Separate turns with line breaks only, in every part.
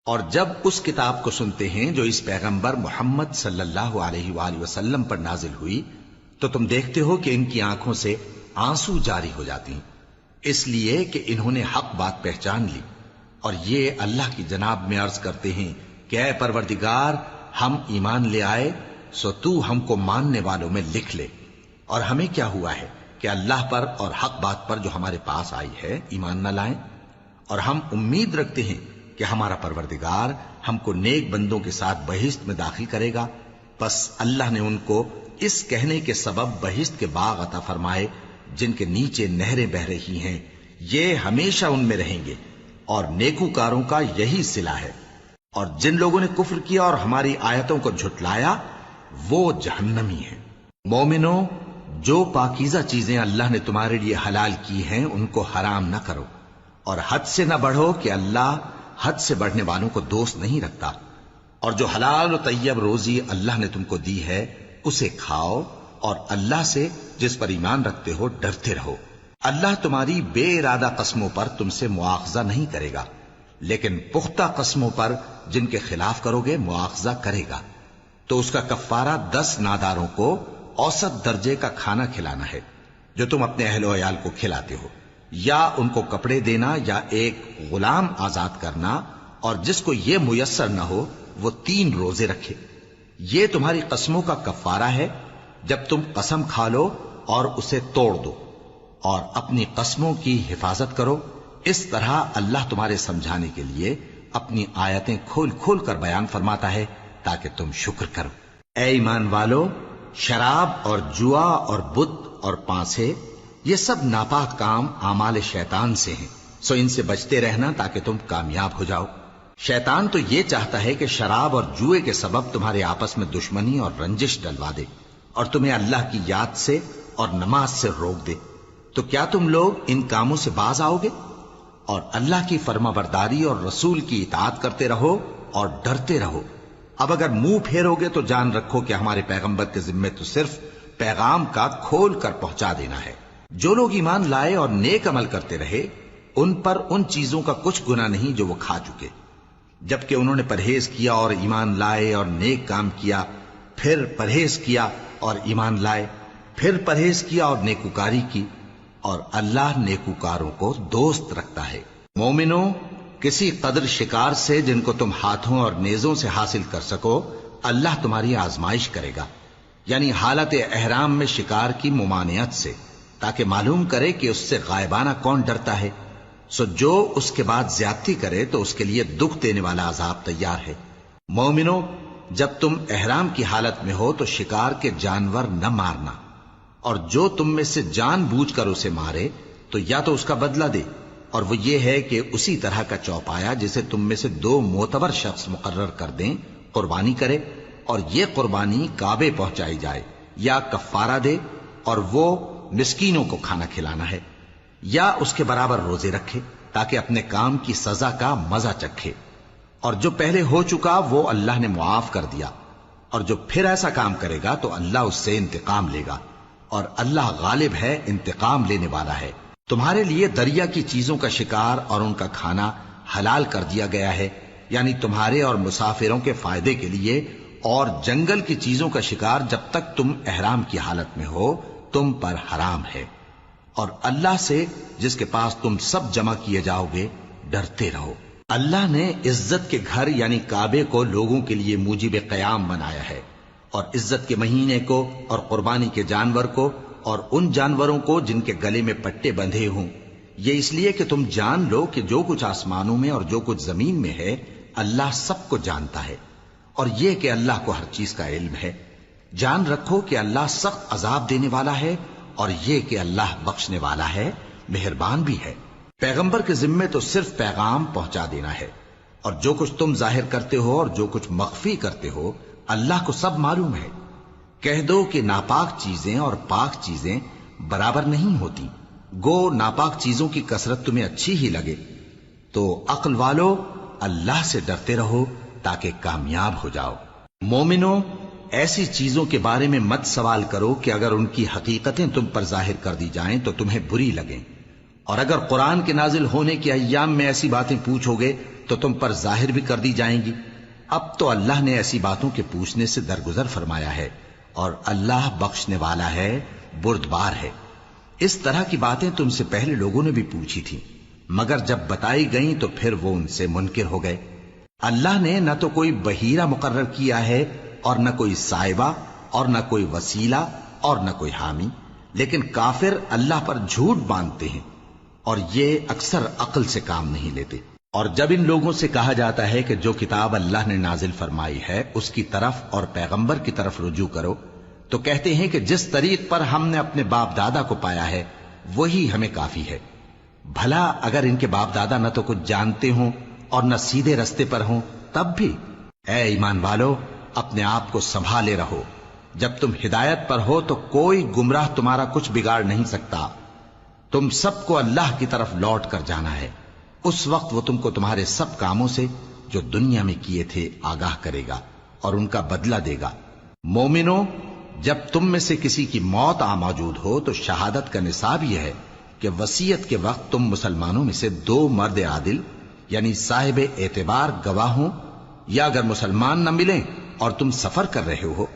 اور جب اس کتاب کو سنتے ہیں جو اس پیغمبر محمد صلی اللہ علیہ وآلہ وسلم پر نازل ہوئی تو تم دیکھتے ہو کہ ان کی آنکھوں سے آنسو جاری ہو جاتی ہیں، اس لیے کہ انہوں نے حق بات پہچان لی، اور یہ اللہ کی جناب میں عرض کرتے ہیں کہ اے پروردگار، ہم ایمان لے آئے سو تو ہم کو ماننے والوں میں لکھ لے، اور ہمیں کیا ہوا ہے کہ اللہ پر اور حق بات پر جو ہمارے پاس آئی ہے ایمان نہ لائیں، اور ہم امید رکھتے ہیں کہ ہمارا پروردگار ہم کو نیک بندوں کے ساتھ بہشت میں داخل کرے گا۔ بس اللہ نے ان کو اس کہنے کے سبب بہشت کے باغ عطا فرمائے جن کے نیچے نہریں بہ رہی ہیں، یہ ہمیشہ ان میں رہیں گے، اور نیکوکاروں کا یہی صلہ ہے۔ اور جن لوگوں نے کفر کیا اور ہماری آیتوں کو جھٹلایا وہ جہنمی ہیں۔ مومنوں، جو پاکیزہ چیزیں اللہ نے تمہارے لیے حلال کی ہیں ان کو حرام نہ کرو، اور حد سے نہ بڑھو کہ اللہ حد سے بڑھنے والوں کو دوست نہیں رکھتا، اور جو حلال و طیب روزی اللہ نے تم کو دی ہے اسے کھاؤ، اور اللہ سے جس پر ایمان رکھتے ہو ڈرتے رہو۔ اللہ تمہاری بے ارادہ قسموں پر تم سے مواخذہ نہیں کرے گا، لیکن پختہ قسموں پر جن کے خلاف کرو گے مواخذہ کرے گا، تو اس کا کفارہ 10 ناداروں کو اوسط درجے کا کھانا کھلانا ہے جو تم اپنے اہل و عیال کو کھلاتے ہو، یا ان کو کپڑے دینا یا ایک غلام آزاد کرنا، اور جس کو یہ میسر نہ ہو وہ 3 روزے رکھے۔ یہ تمہاری قسموں کا کفارہ ہے جب تم قسم کھا لو اور اسے توڑ دو، اور اپنی قسموں کی حفاظت کرو۔ اس طرح اللہ تمہارے سمجھانے کے لیے اپنی آیتیں کھول کھول کر بیان فرماتا ہے تاکہ تم شکر کرو۔ اے ایمان والو، شراب اور جوا اور بت اور پانسے، یہ سب ناپاک کام اعمال شیطان سے ہیں، سو ان سے بچتے رہنا تاکہ تم کامیاب ہو جاؤ۔ شیطان تو یہ چاہتا ہے کہ شراب اور جوئے کے سبب تمہارے آپس میں دشمنی اور رنجش ڈلوا دے، اور تمہیں اللہ کی یاد سے اور نماز سے روک دے۔ تو کیا تم لوگ ان کاموں سے باز آؤ گے؟ اور اللہ کی فرما برداری اور رسول کی اطاعت کرتے رہو اور ڈرتے رہو۔ اب اگر منہ پھیرو گے تو جان رکھو کہ ہمارے پیغمبر کے ذمے تو صرف پیغام کا کھول کر پہنچا دینا ہے۔ جو لوگ ایمان لائے اور نیک عمل کرتے رہے ان پر ان چیزوں کا کچھ گناہ نہیں جو وہ کھا چکے، جبکہ انہوں نے پرہیز کیا اور ایمان لائے اور نیک کام کیا، پھر پرہیز کیا اور ایمان لائے، پھر پرہیز کیا اور نیکوکاری کی، اور اللہ نیکوکاروں کو دوست رکھتا ہے۔ مومنوں، کسی قدر شکار سے جن کو تم ہاتھوں اور نیزوں سے حاصل کر سکو اللہ تمہاری آزمائش کرے گا، یعنی حالت احرام میں شکار کی ممانعت سے، تاکہ معلوم کرے کہ اس سے غائبانہ کون ڈرتا ہے، سو جو اس کے بعد زیادتی کرے تو اس کے لیے دکھ دینے والا عذاب تیار ہے۔ مومنوں، جب تم احرام کی حالت میں ہو تو شکار کے جانور نہ مارنا، اور جو تم میں سے جان بوجھ کر اسے مارے تو یا تو اس کا بدلہ دے، اور وہ یہ ہے کہ اسی طرح کا چوپایا جسے تم میں سے 2 معتبر شخص مقرر کر دیں قربانی کرے، اور یہ قربانی کعبے پہنچائی جائے، یا کفارہ دے اور وہ مسکینوں کو کھانا کھلانا ہے، یا اس کے برابر روزے رکھے تاکہ اپنے کام کی سزا کا مزہ چکھے، اور جو پہلے ہو چکا وہ اللہ نے معاف کر دیا، اور جو پھر ایسا کام کرے گا تو اللہ اس سے انتقام لے گا، اور اللہ غالب ہے، انتقام لینے والا ہے۔ تمہارے لیے دریا کی چیزوں کا شکار اور ان کا کھانا حلال کر دیا گیا ہے، یعنی تمہارے اور مسافروں کے فائدے کے لیے، اور جنگل کی چیزوں کا شکار جب تک تم احرام کی حالت میں ہو تم پر حرام ہے، اور اللہ سے جس کے پاس تم سب جمع کیے جاؤ گے ڈرتے رہو۔ اللہ نے عزت کے گھر یعنی کعبے کو لوگوں کے لیے موجب قیام بنایا ہے، اور عزت کے مہینے کو اور قربانی کے جانور کو اور ان جانوروں کو جن کے گلے میں پٹے بندھے ہوں، یہ اس لیے کہ تم جان لو کہ جو کچھ آسمانوں میں اور جو کچھ زمین میں ہے اللہ سب کو جانتا ہے، اور یہ کہ اللہ کو ہر چیز کا علم ہے۔ جان رکھو کہ اللہ سخت عذاب دینے والا ہے، اور یہ کہ اللہ بخشنے والا ہے، مہربان بھی ہے۔ پیغمبر کے ذمے تو صرف پیغام پہنچا دینا ہے، اور جو کچھ تم ظاہر کرتے ہو اور جو کچھ مخفی کرتے ہو اللہ کو سب معلوم ہے۔ کہہ دو کہ ناپاک چیزیں اور پاک چیزیں برابر نہیں ہوتی، گو ناپاک چیزوں کی کثرت تمہیں اچھی ہی لگے، تو عقل والو اللہ سے ڈرتے رہو تاکہ کامیاب ہو جاؤ۔ مومنوں، ایسی چیزوں کے بارے میں مت سوال کرو کہ اگر ان کی حقیقتیں تم پر ظاہر کر دی جائیں تو تمہیں بری لگیں، اور اگر قرآن کے نازل ہونے کے ایام میں ایسی باتیں پوچھو گے تو تم پر ظاہر بھی کر دی جائیں گی۔ اب تو اللہ نے ایسی باتوں کے پوچھنے سے درگزر فرمایا ہے، اور اللہ بخشنے والا ہے، بردبار ہے۔ اس طرح کی باتیں تم سے پہلے لوگوں نے بھی پوچھی تھی، مگر جب بتائی گئیں تو پھر وہ ان سے منکر ہو گئے۔ اللہ نے نہ تو کوئی بحیرہ مقرر کیا ہے، اور نہ کوئی سائبہ، اور نہ کوئی وسیلہ، اور نہ کوئی حامی، لیکن کافر اللہ پر جھوٹ باندھتے ہیں، اور یہ اکثر عقل سے کام نہیں لیتے۔ اور جب ان لوگوں سے کہا جاتا ہے کہ جو کتاب اللہ نے نازل فرمائی ہے اس کی طرف اور پیغمبر کی طرف رجوع کرو، تو کہتے ہیں کہ جس طریق پر ہم نے اپنے باپ دادا کو پایا ہے وہی ہمیں کافی ہے۔ بھلا اگر ان کے باپ دادا نہ تو کچھ جانتے ہوں اور نہ سیدھے رستے پر ہوں تب بھی؟ اے ایمان والو، اپنے آپ کو سنبھالے رہو، جب تم ہدایت پر ہو تو کوئی گمراہ تمہارا کچھ بگاڑ نہیں سکتا۔ تم سب کو اللہ کی طرف لوٹ کر جانا ہے، اس وقت وہ تم کو تمہارے سب کاموں سے جو دنیا میں کیے تھے آگاہ کرے گا اور ان کا بدلہ دے گا۔ مومنو، جب تم میں سے کسی کی موت آ موجود ہو تو شہادت کا نصاب یہ ہے کہ وصیت کے وقت تم مسلمانوں میں سے 2 مرد عادل یعنی صاحب اعتبار گواہ ہوں، یا اگر مسلمان نہ ملیں اور تم سفر کر رہے ہو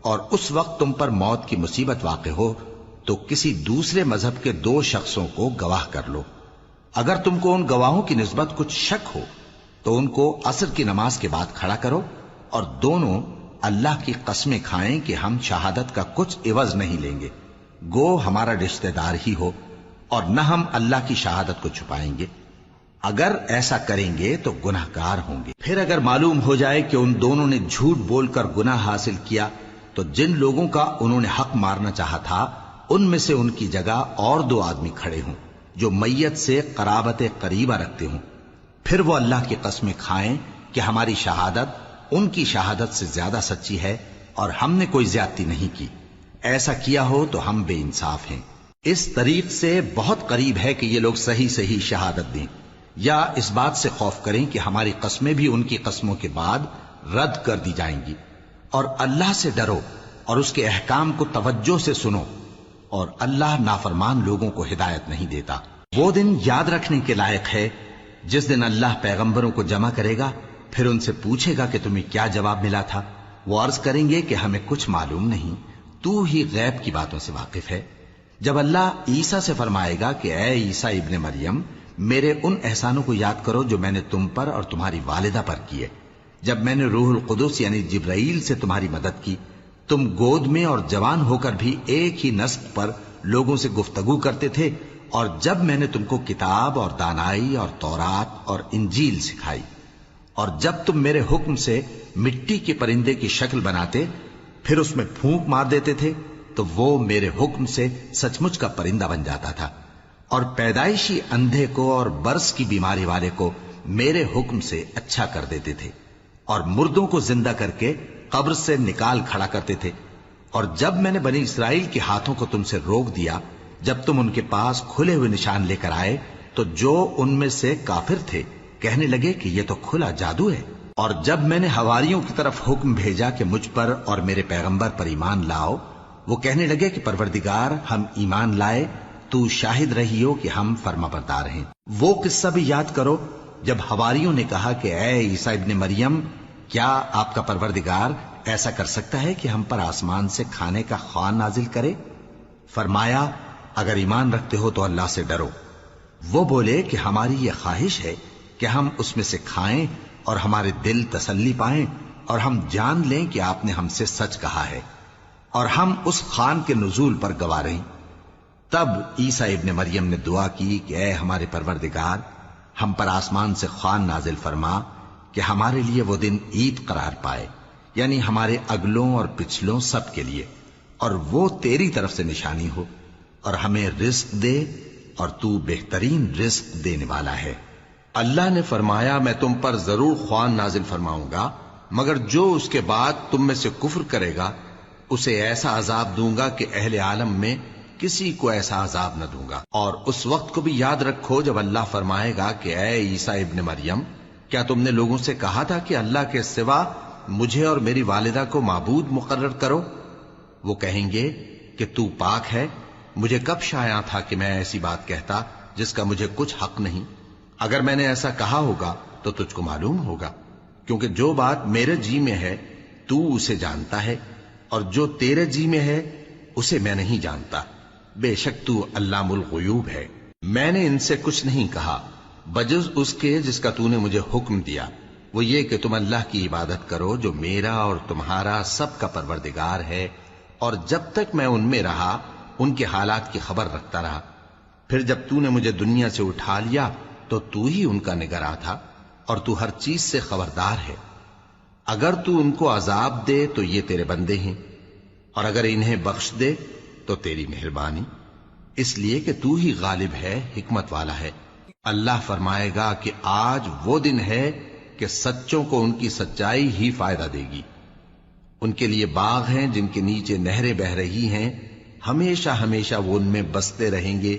اور اس وقت تم پر موت کی مصیبت واقع ہو تو کسی دوسرے مذہب کے 2 شخصوں کو گواہ کر لو۔ اگر تم کو ان گواہوں کی نسبت کچھ شک ہو تو ان کو عصر کی نماز کے بعد کھڑا کرو، اور دونوں اللہ کی قسمیں کھائیں کہ ہم شہادت کا کچھ عوض نہیں لیں گے، گو ہمارا رشتہ دار ہی ہو، اور نہ ہم اللہ کی شہادت کو چھپائیں گے۔ اگر ایسا کریں گے تو گناہ گار ہوں گے۔ پھر اگر معلوم ہو جائے کہ ان دونوں نے جھوٹ بول کر گناہ حاصل کیا تو جن لوگوں کا انہوں نے حق مارنا چاہا تھا ان میں سے ان کی جگہ اور 2 آدمی کھڑے ہوں جو میت سے قرابت قریبہ رکھتے ہوں، پھر وہ اللہ کی قسمیں کھائیں کہ ہماری شہادت ان کی شہادت سے زیادہ سچی ہے اور ہم نے کوئی زیادتی نہیں کی۔ ایسا کیا ہو تو ہم بے انصاف ہیں۔ اس طریق سے بہت قریب ہے کہ یہ لوگ صحیح صحیح شہادت دیں، یا اس بات سے خوف کریں کہ ہماری قسمیں بھی ان کی قسموں کے بعد رد کر دی جائیں گی۔ اور اللہ سے ڈرو اور اس کے احکام کو توجہ سے سنو، اور اللہ نافرمان لوگوں کو ہدایت نہیں دیتا۔ وہ دن یاد رکھنے کے لائق ہے جس دن اللہ پیغمبروں کو جمع کرے گا، پھر ان سے پوچھے گا کہ تمہیں کیا جواب ملا تھا۔ وہ عرض کریں گے کہ ہمیں کچھ معلوم نہیں، تو ہی غیب کی باتوں سے واقف ہے۔ جب اللہ عیسیٰ سے فرمائے گا کہ اے عیسیٰ ابن مریم، میرے ان احسانوں کو یاد کرو جو میں نے تم پر اور تمہاری والدہ پر کیے، جب میں نے روح القدس یعنی جبرائیل سے تمہاری مدد کی، تم گود میں اور جوان ہو کر بھی ایک ہی نسق پر لوگوں سے گفتگو کرتے تھے، اور جب میں نے تم کو کتاب اور دانائی اور تورات اور انجیل سکھائی، اور جب تم میرے حکم سے مٹی کے پرندے کی شکل بناتے پھر اس میں پھونک مار دیتے تھے تو وہ میرے حکم سے سچ مچ کا پرندہ بن جاتا تھا، اور پیدائشی اندھے کو اور برس کی بیماری والے کو میرے حکم سے اچھا کر دیتے تھے، اور مردوں کو زندہ کر کے قبر سے نکال کھڑا کرتے تھے۔ اور جب میں نے بنی اسرائیل کے ہاتھوں کو تم سے روک دیا جب تم ان کے پاس کھلے ہوئے نشان لے کر آئے تو جو ان میں سے کافر تھے کہنے لگے کہ یہ تو کھلا جادو ہے۔ اور جب میں نے حواریوں کی طرف حکم بھیجا کہ مجھ پر اور میرے پیغمبر پر ایمان لاؤ، وہ کہنے لگے کہ پروردگار، ہم ایمان لائے، تو شاہد رہی ہو کہ ہم فرما بردار ہیں۔ وہ قصہ بھی یاد کرو جب حواریوں نے کہا کہ اے عیسیٰ ابن مریم، کیا آپ کا پروردگار ایسا کر سکتا ہے کہ ہم پر آسمان سے کھانے کا خوان نازل کرے؟ فرمایا، اگر ایمان رکھتے ہو تو اللہ سے ڈرو۔ وہ بولے کہ ہماری یہ خواہش ہے کہ ہم اس میں سے کھائیں اور ہمارے دل تسلی پائیں اور ہم جان لیں کہ آپ نے ہم سے سچ کہا ہے، اور ہم اس خوان کے نزول پر گواہ رہیں۔ تب عیسیٰ ابن مریم نے دعا کی کہ اے ہمارے پروردگار، ہم پر آسمان سے خوان نازل فرما کہ ہمارے لیے وہ دن عید قرار پائے، یعنی ہمارے اگلوں اور پچھلوں سب کے لیے، اور وہ تیری طرف سے نشانی ہو، اور ہمیں رزق دے، اور تو بہترین رزق دینے والا ہے۔
اللہ نے فرمایا، میں تم پر ضرور خوان نازل فرماؤں گا، مگر جو اس کے بعد تم میں سے کفر کرے گا اسے ایسا عذاب دوں گا کہ اہل عالم میں کسی کو ایسا عذاب نہ دوں گا۔ اور اس وقت کو بھی یاد رکھو جب اللہ فرمائے گا کہ اے عیسیٰ ابن مریم، کیا تم نے لوگوں سے کہا تھا کہ اللہ کے سوا مجھے اور میری والدہ کو معبود مقرر کرو؟ وہ کہیں گے کہ تو پاک ہے، مجھے کب شایع تھا کہ میں ایسی بات کہتا جس کا مجھے کچھ حق نہیں؟ اگر میں نے ایسا کہا ہوگا تو تجھ کو معلوم ہوگا، کیونکہ جو بات میرے جی میں ہے تو اسے جانتا ہے، اور جو تیرے جی میں ہے اسے میں نہیں جانتا۔ بے شک تو علام الغیوب ہے۔ میں نے ان سے کچھ نہیں کہا بجز اس کے جس کا تو نے مجھے حکم دیا، وہ یہ کہ تم اللہ کی عبادت کرو جو میرا اور تمہارا سب کا پروردگار ہے، اور جب تک میں ان میں رہا ان کے حالات کی خبر رکھتا رہا۔ پھر جب تو نے مجھے دنیا سے اٹھا لیا تو تو ہی ان کا نگراں تھا، اور تو ہر چیز سے خبردار ہے۔ اگر تو ان کو عذاب دے تو یہ تیرے بندے ہیں، اور اگر انہیں بخش دے تو تیری مہربانی، اس لیے کہ تو ہی غالب ہے، حکمت والا ہے۔ اللہ فرمائے گا کہ آج وہ دن ہے کہ سچوں کو ان کی سچائی ہی فائدہ دے گی۔ ان کے لیے باغ ہیں جن کے نیچے نہریں بہ رہی ہیں، ہمیشہ ہمیشہ وہ ان میں بستے رہیں گے۔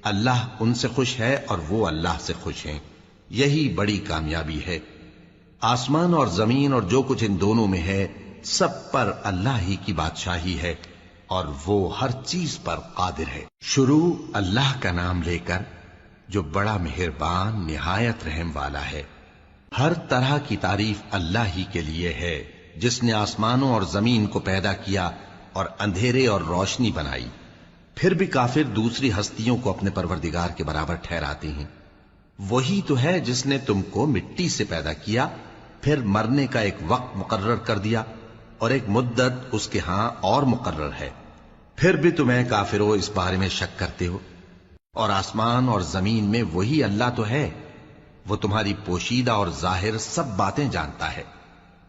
اللہ ان سے خوش ہے اور وہ اللہ سے خوش ہیں، یہی بڑی کامیابی ہے۔ آسمان اور زمین اور جو کچھ ان دونوں میں ہے سب پر اللہ ہی کی بادشاہی ہے، اور وہ ہر چیز پر قادر ہے۔ شروع اللہ کا نام لے کر جو بڑا مہربان نہایت رحم والا ہے۔ ہر طرح کی تعریف اللہ ہی کے لیے ہے، جس نے آسمانوں اور زمین کو پیدا کیا اور اندھیرے اور روشنی بنائی۔ پھر بھی کافر دوسری ہستیوں کو اپنے پروردگار کے برابر ٹھہراتے ہیں۔ وہی تو ہے جس نے تم کو مٹی سے پیدا کیا، پھر مرنے کا ایک وقت مقرر کر دیا، اور ایک مدت اس کے ہاں اور مقرر ہے۔ پھر بھی تمہیں کافروں اس بارے میں شک کرتے ہو۔ اور آسمان اور زمین میں وہی اللہ تو ہے، وہ تمہاری پوشیدہ اور ظاہر سب باتیں جانتا ہے،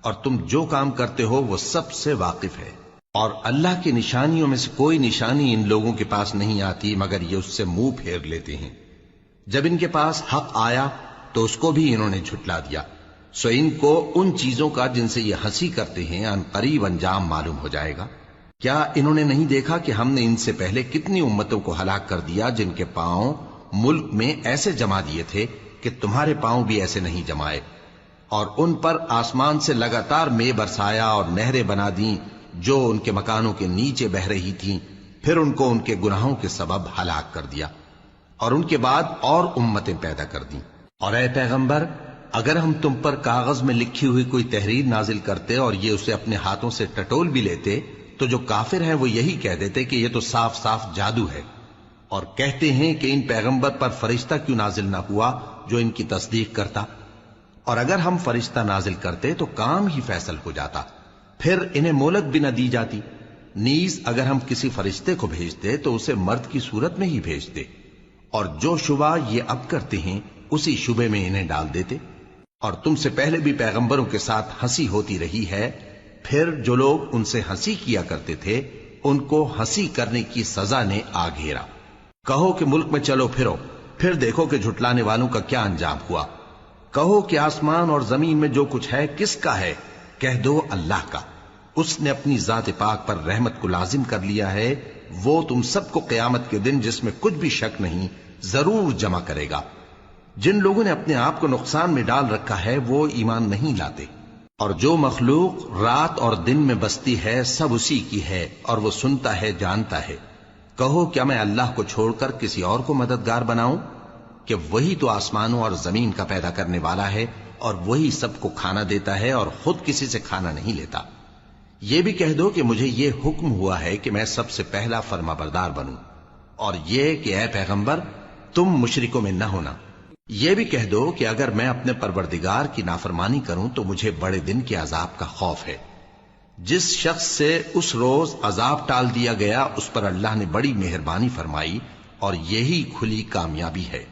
اور تم جو کام کرتے ہو وہ سب سے واقف ہے۔ اور اللہ کی نشانیوں میں سے کوئی نشانی ان لوگوں کے پاس نہیں آتی مگر یہ اس سے منہ پھیر لیتے ہیں۔ جب ان کے پاس حق آیا تو اس کو بھی انہوں نے جھٹلا دیا، سو ان کو ان چیزوں کا جن سے یہ ہنسی کرتے ہیں ان قریب انجام معلوم ہو جائے گا۔ کیا انہوں نے نہیں دیکھا کہ ہم نے ان سے پہلے کتنی امتوں کو ہلاک کر دیا جن کے پاؤں ملک میں ایسے جما دیے تھے کہ تمہارے پاؤں بھی ایسے نہیں جمائے، اور ان پر آسمان سے لگاتار مے برسایا اور نہریں بنا دیں جو ان کے مکانوں کے نیچے بہ رہی تھیں، پھر ان کو ان کے گناہوں کے سبب ہلاک کر دیا، اور ان کے بعد اور امتیں پیدا کر دیں۔ اور اے پیغمبر، اگر ہم تم پر کاغذ میں لکھی ہوئی کوئی تحریر نازل کرتے اور یہ اسے اپنے ہاتھوں سے ٹٹول بھی لیتے تو جو کافر ہیں وہ یہی کہہ دیتے کہ یہ تو صاف صاف جادو ہے، اور کہتے ہیں کہ ان پیغمبر پر فرشتہ کیوں نازل نہ ہوا جو ان کی تصدیق کرتا، اور اگر ہم فرشتہ نازل کرتے تو کام ہی فیصل ہو جاتا، پھر انہیں مہلت بھی نہ دی جاتی۔ نیز اگر ہم کسی فرشتے کو بھیجتے تو اسے مرد کی صورت میں ہی بھیجتے، اور جو شبہ یہ اب کرتے ہیں اسی شبے میں انہیں ڈال دیتے۔ اور تم سے پہلے بھی پیغمبروں کے ساتھ ہنسی ہوتی رہی ہے، پھر جو لوگ ان سے ہنسی کیا کرتے تھے ان کو ہنسی کرنے کی سزا نے آ گھیرا۔ کہو کہ ملک میں چلو پھرو، پھر دیکھو کہ جھٹلانے والوں کا کیا انجام ہوا۔ کہو کہ آسمان اور زمین میں جو کچھ ہے کس کا ہے؟ کہہ دو اللہ کا۔ اس نے اپنی ذات پاک پر رحمت کو لازم کر لیا ہے، وہ تم سب کو قیامت کے دن جس میں کچھ بھی شک نہیں ضرور جمع کرے گا۔ جن لوگوں نے اپنے آپ کو نقصان میں ڈال رکھا ہے وہ ایمان نہیں لاتے، اور جو مخلوق رات اور دن میں بستی ہے سب اسی کی ہے، اور وہ سنتا ہے جانتا ہے۔ کہو کیا میں اللہ کو چھوڑ کر کسی اور کو مددگار بناؤں کہ وہی تو آسمانوں اور زمین کا پیدا کرنے والا ہے، اور وہی سب کو کھانا دیتا ہے اور خود کسی سے کھانا نہیں لیتا۔ یہ بھی کہہ دو کہ مجھے یہ حکم ہوا ہے کہ میں سب سے پہلا فرما بردار بنوں، اور یہ کہ اے پیغمبر تم مشرکوں میں نہ ہونا۔ یہ بھی کہہ دو کہ اگر میں اپنے پروردگار کی نافرمانی کروں تو مجھے بڑے دن کے عذاب کا خوف ہے۔ جس شخص سے اس روز عذاب ٹال دیا گیا اس پر اللہ نے بڑی مہربانی فرمائی، اور یہی کھلی کامیابی ہے۔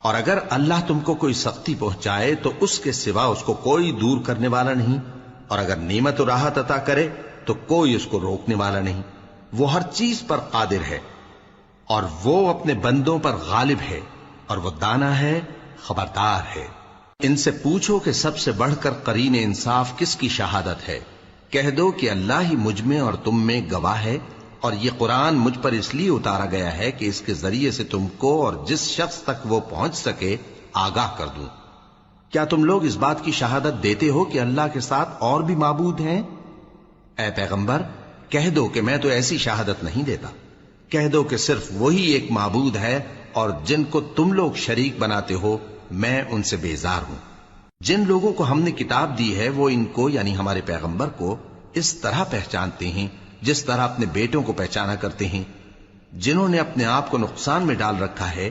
اور اگر اللہ تم کو کوئی سختی پہنچائے تو اس کے سوا اس کو کوئی دور کرنے والا نہیں، اور اگر نعمت و راحت عطا کرے تو کوئی اس کو روکنے والا نہیں۔ وہ ہر چیز پر قادر ہے، اور وہ اپنے بندوں پر غالب ہے، اور وہ دانا ہے، خبردار ہے۔ ان سے پوچھو کہ سب سے بڑھ کر قرین انصاف کس کی شہادت ہے؟ کہہ دو کہ اللہ ہی مجھ میں اور تم میں گواہ ہے، اور یہ قرآن مجھ پر اس لیے اتارا گیا ہے کہ اس کے ذریعے سے تم کو اور جس شخص تک وہ پہنچ سکے آگاہ کر دوں۔ کیا تم لوگ اس بات کی شہادت دیتے ہو کہ اللہ کے ساتھ اور بھی معبود ہیں؟ اے پیغمبر کہہ دو کہ میں تو ایسی شہادت نہیں دیتا۔ کہہ دو کہ صرف وہی ایک معبود ہے اور جن کو تم لوگ شریک بناتے ہو میں ان سے بیزار ہوں۔ جن لوگوں کو ہم نے کتاب دی ہے وہ ان کو یعنی ہمارے پیغمبر کو اس طرح پہچانتے ہیں جس طرح اپنے بیٹوں کو پہچانا کرتے ہیں۔ جنہوں نے اپنے آپ کو نقصان میں ڈال رکھا ہے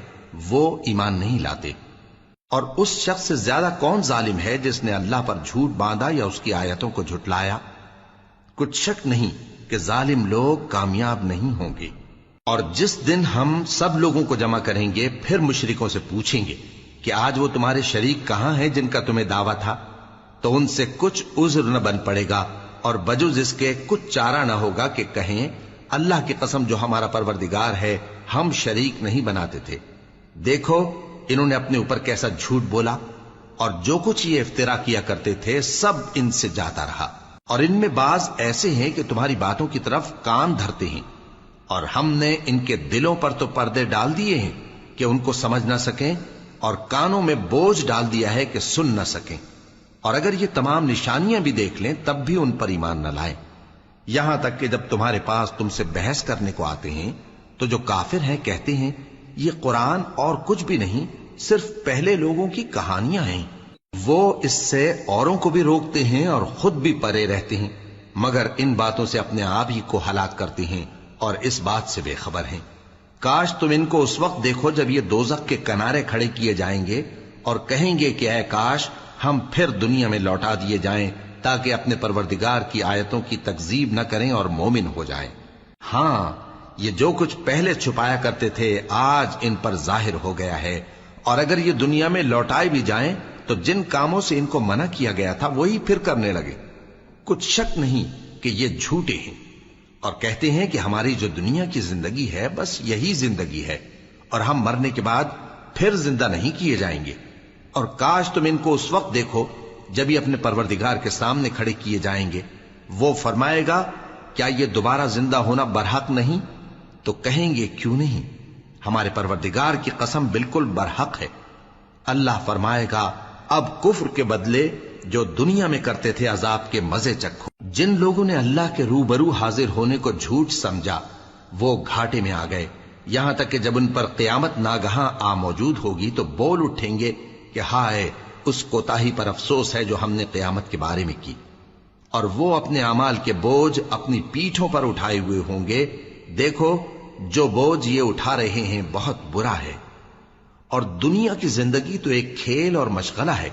وہ ایمان نہیں لاتے۔ اور اس شخص سے زیادہ کون ظالم ہے جس نے اللہ پر جھوٹ باندھا یا اس کی آیتوں کو جھٹلایا؟ کچھ شک نہیں کہ ظالم لوگ کامیاب نہیں ہوں گے۔ اور جس دن ہم سب لوگوں کو جمع کریں گے پھر مشرکوں سے پوچھیں گے کہ آج وہ تمہارے شریک کہاں ہیں جن کا تمہیں دعویٰ تھا، تو ان سے کچھ عذر نہ بن پڑے گا اور بجز اس کے کچھ چارہ نہ ہوگا کہ کہیں اللہ کی قسم جو ہمارا پروردگار ہے ہم شریک نہیں بناتے تھے۔ دیکھو انہوں نے اپنے اوپر کیسا جھوٹ بولا، اور جو کچھ یہ افترا کیا کرتے تھے سب ان سے جاتا رہا۔ اور ان میں بعض ایسے ہیں کہ تمہاری باتوں کی طرف کان دھرتے ہیں، اور ہم نے ان کے دلوں پر تو پردے ڈال دیے ہیں کہ ان کو سمجھ نہ سکیں، اور کانوں میں بوجھ ڈال دیا ہے کہ سن نہ سکیں، اور اگر یہ تمام نشانیاں بھی دیکھ لیں تب بھی ان پر ایمان نہ لائیں۔ یہاں تک کہ جب تمہارے پاس تم سے بحث کرنے کو آتے ہیں تو جو کافر ہیں کہتے ہیں یہ قرآن اور کچھ بھی نہیں صرف پہلے لوگوں کی کہانیاں ہیں۔ وہ اس سے اوروں کو بھی روکتے ہیں اور خود بھی پرے رہتے ہیں، مگر ان باتوں سے اپنے آپ ہی کو ہلاک کرتے ہیں اور اس بات سے بے خبر ہیں۔ کاش تم ان کو اس وقت دیکھو جب یہ دوزخ کے کنارے کھڑے کیے جائیں گے اور کہیں گے کہ اے کاش ہم پھر دنیا میں لوٹا دیے جائیں تاکہ اپنے پروردگار کی آیتوں کی تکذیب نہ کریں اور مومن ہو جائیں۔ ہاں یہ جو کچھ پہلے چھپایا کرتے تھے آج ان پر ظاہر ہو گیا ہے، اور اگر یہ دنیا میں لوٹائے بھی جائیں تو جن کاموں سے ان کو منع کیا گیا تھا وہی پھر کرنے لگے۔ کچھ شک نہیں کہ یہ جھوٹے ہیں، اور کہتے ہیں کہ ہماری جو دنیا کی زندگی ہے بس یہی زندگی ہے اور ہم مرنے کے بعد پھر زندہ نہیں کیے جائیں گے۔ اور کاش تم ان کو اس وقت دیکھو جب یہ اپنے پروردگار کے سامنے کھڑے کیے جائیں گے، وہ فرمائے گا کیا یہ دوبارہ زندہ ہونا برحق نہیں؟ تو کہیں گے کیوں نہیں، ہمارے پروردگار کی قسم بالکل برحق ہے۔ اللہ فرمائے گا اب کفر کے بدلے جو دنیا میں کرتے تھے عذاب کے مزے چکھو۔ جن لوگوں نے اللہ کے روبرو حاضر ہونے کو جھوٹ سمجھا وہ گھاٹے میں آ گئے، یہاں تک کہ جب ان پر قیامت ناگہاں آ موجود ہوگی تو بول اٹھیں گے کہ ہائے اس کوتاہی پر افسوس ہے جو ہم نے قیامت کے بارے میں کی، اور وہ اپنے اعمال کے بوجھ اپنی پیٹھوں پر اٹھائے ہوئے ہوں گے۔ دیکھو جو بوجھ یہ اٹھا رہے ہیں بہت برا ہے، اور دنیا کی زندگی تو ایک کھیل اور مشغلہ ہے،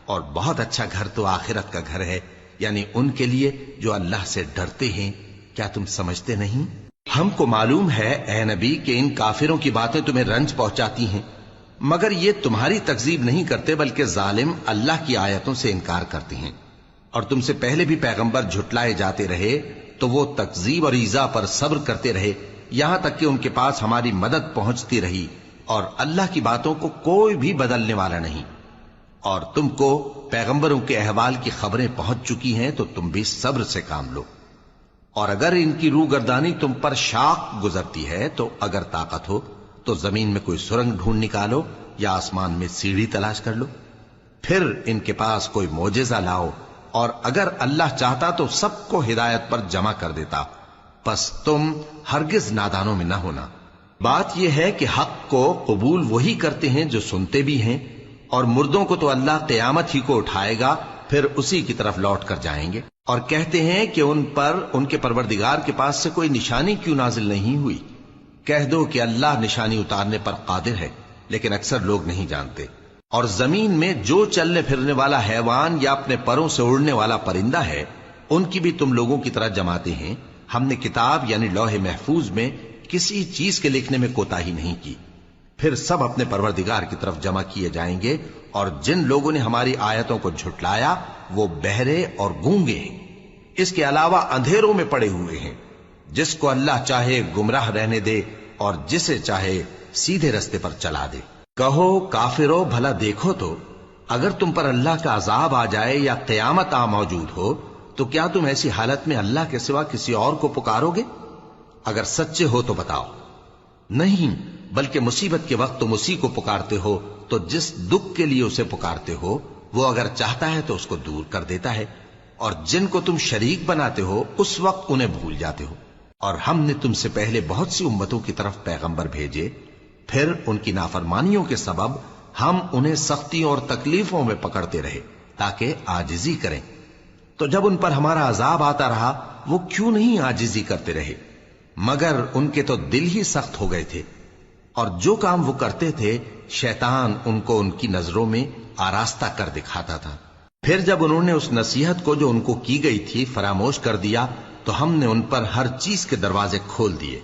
اور بہت اچھا گھر تو آخرت کا گھر ہے، یعنی ان کے لیے جو اللہ سے ڈرتے ہیں۔ کیا تم سمجھتے نہیں؟ ہم کو معلوم ہے اے نبی کہ ان کافروں کی باتیں تمہیں رنج پہنچاتی ہیں، مگر یہ تمہاری تکذیب نہیں کرتے بلکہ ظالم اللہ کی آیتوں سے انکار کرتے ہیں۔ اور تم سے پہلے بھی پیغمبر جھٹلائے جاتے رہے تو وہ تکذیب اور ایذا پر صبر کرتے رہے، یہاں تک کہ ان کے پاس ہماری مدد پہنچتی رہی، اور اللہ کی باتوں کو کوئی بھی بدلنے والا نہیں۔ اور تم کو پیغمبروں کے احوال کی خبریں پہنچ چکی ہیں تو تم بھی صبر سے کام لو۔ اور اگر ان کی روگردانی تم پر شاق گزرتی ہے تو اگر طاقت ہو تو زمین میں کوئی سرنگ ڈھونڈ نکالو یا آسمان میں سیڑھی تلاش کر لو، پھر ان کے پاس کوئی معجزہ لاؤ، اور اگر اللہ چاہتا تو سب کو ہدایت پر جمع کر دیتا، پس تم ہرگز نادانوں میں نہ ہونا۔ بات یہ ہے کہ حق کو قبول وہی کرتے ہیں جو سنتے بھی ہیں، اور مردوں کو تو اللہ قیامت ہی کو اٹھائے گا پھر اسی کی طرف لوٹ کر جائیں گے۔ اور کہتے ہیں کہ ان پر ان کے پروردگار کے پاس سے کوئی نشانی کیوں نازل نہیں ہوئی؟ کہہ دو کہ اللہ نشانی اتارنے پر قادر ہے، لیکن اکثر لوگ نہیں جانتے۔ اور زمین میں جو چلنے پھرنے والا حیوان یا اپنے پروں سے اڑنے والا پرندہ ہے ان کی بھی تم لوگوں کی طرح جماتے ہیں۔ ہم نے کتاب یعنی لوح محفوظ میں کسی چیز کے لکھنے میں کوتاہی نہیں کی، پھر سب اپنے پروردگار کی طرف جمع کیے جائیں گے۔ اور جن لوگوں نے ہماری آیتوں کو جھٹلایا وہ بہرے اور گونگے ہیں، اس کے علاوہ اندھیروں میں پڑے ہوئے ہیں۔ جس کو اللہ چاہے گمراہ رہنے دے اور جسے چاہے سیدھے رستے پر چلا دے۔ کہو کافرو بھلا دیکھو تو اگر تم پر اللہ کا عذاب آ جائے یا قیامت آ موجود ہو تو کیا تم ایسی حالت میں اللہ کے سوا کسی اور کو پکارو گے؟ اگر سچے ہو تو بتاؤ۔ نہیں، بلکہ مصیبت کے وقت تم اسی کو پکارتے ہو، تو جس دکھ کے لیے اسے پکارتے ہو وہ اگر چاہتا ہے تو اس کو دور کر دیتا ہے، اور جن کو تم شریک بناتے ہو اس وقت انہیں بھول جاتے ہو۔ اور ہم نے تم سے پہلے بہت سی امتوں کی طرف پیغمبر بھیجے،
پھر ان کی نافرمانیوں کے سبب ہم انہیں سختی اور تکلیفوں میں پکڑتے رہے تاکہ عاجزی کریں. تو جب ان پر ہمارا عذاب آتا رہا وہ کیوں نہیں عاجزی کرتے رہے؟ مگر ان کے تو دل ہی سخت ہو گئے تھے، اور جو کام وہ کرتے تھے شیطان ان کو ان کی نظروں میں آراستہ کر دکھاتا تھا. پھر جب انہوں نے اس نصیحت کو جو ان کو کی گئی تھی فراموش کر دیا تو ہم نے ان پر ہر چیز کے دروازے کھول دیے،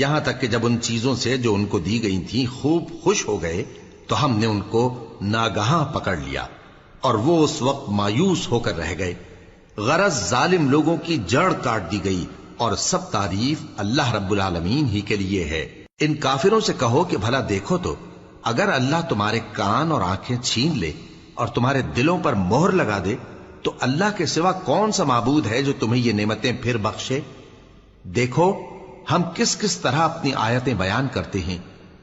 یہاں تک کہ جب ان چیزوں سے جو ان کو دی گئی تھی خوب خوش ہو گئے تو ہم نے ان کو ناگہاں پکڑ لیا اور وہ اس وقت مایوس ہو کر رہ گئے. غرض ظالم لوگوں کی جڑ کاٹ دی گئی اور سب تعریف اللہ رب العالمین ہی کے لیے ہے. ان کافروں سے کہو کہ بھلا دیکھو تو اگر اللہ تمہارے کان اور آنکھیں چھین لے اور تمہارے دلوں پر مہر لگا دے تو اللہ کے سوا کون سا معبود ہے جو تمہیں یہ نعمتیں پھر بخشے؟ دیکھو ہم کس کس طرح اپنی آیتیں بیان کرتے ہیں،